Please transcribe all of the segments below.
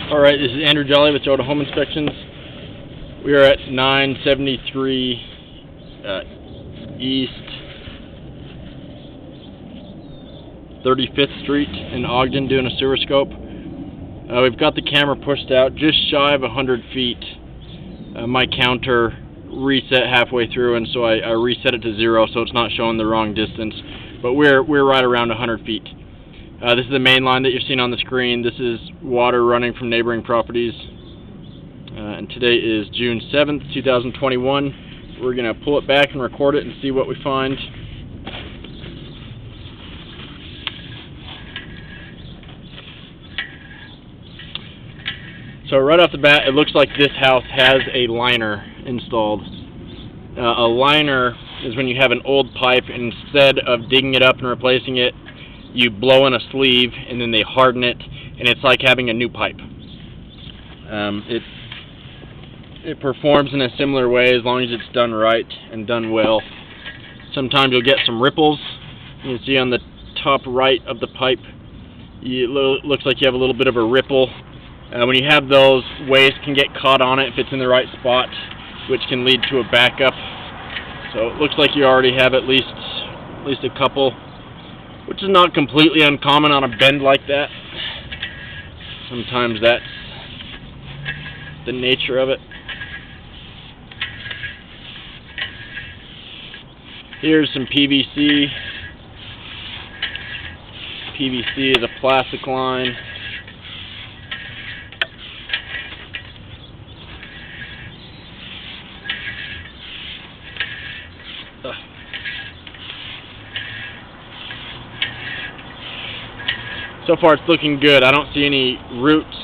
Alright, this is Andrew Jolly with Toyota Home Inspections. We are at 973 East 35th Street in Ogden doing a sewer scope. We've got the camera pushed out just shy of 100 feet. My counter reset halfway through, and so I reset it to 0 so it's not showing the wrong distance. But we're right around 100 feet. This is the main line that you're seeing on the screen. This is water running from neighboring properties. And today is June 7th, 2021. We're going to pull it back and record it and see what we find. So right off the bat, it looks like this house has a liner installed. A liner is when you have an old pipe, and instead of digging it up and replacing it, you blow in a sleeve and then they harden it, and it's like having a new pipe. It performs in a similar way as long as it's done right and done well. Sometimes you'll get some ripples. You can see on the top right of the pipe, it looks like you have a little bit of a ripple. When you have those, waste can get caught on it if it's in the right spot, which can lead to a backup. So it looks like you already have at least a couple, which is not completely uncommon on a bend like that. Sometimes that's the nature of it. Here's some PVC. PVC is a plastic line. So far it's looking good. I don't see any roots.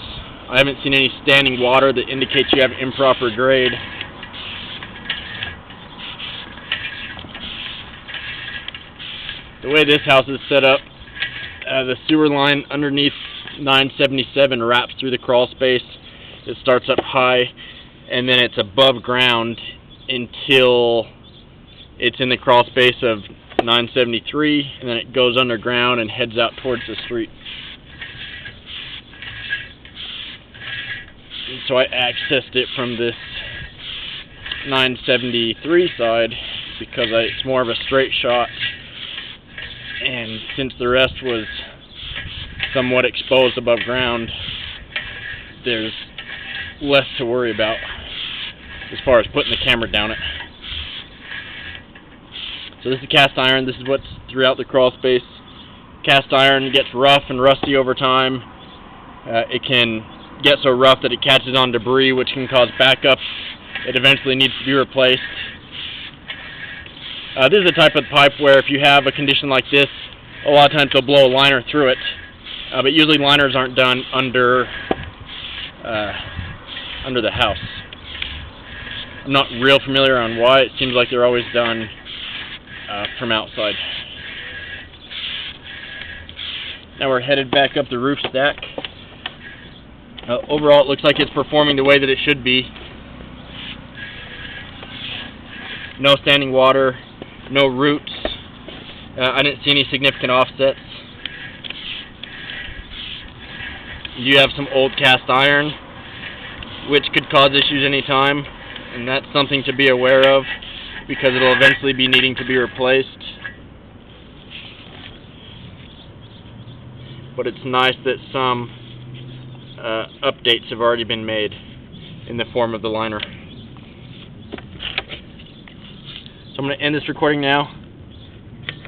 I haven't seen any standing water that indicates you have improper grade. The way this house is set up, the sewer line underneath 977 wraps through the crawl space. It starts up high, and then it's above ground until it's in the crawl space of 973, and then it goes underground and heads out towards the street. And so I accessed it from this 973 side because it's more of a straight shot, and since the rest was somewhat exposed above ground, there's less to worry about as far as putting the camera down it. So this is cast iron. This is what's throughout the crawl space. Cast iron gets rough and rusty over time. It can get so rough that it catches on debris, which can cause backups. It eventually needs to be replaced. This is the type of pipe where if you have a condition like this, a lot of times they'll blow a liner through it. But usually liners aren't done under the house. I'm not real familiar on why. It seems like they're always done from outside. Now we're headed back up the roof stack. Overall, it looks like it's performing the way that it should be. No standing water, no roots. I didn't see any significant offsets. You have some old cast iron, which could cause issues anytime, and that's something to be aware of, because it'll eventually be needing to be replaced. But it's nice that some updates have already been made in the form of the liner. So I'm going to end this recording now.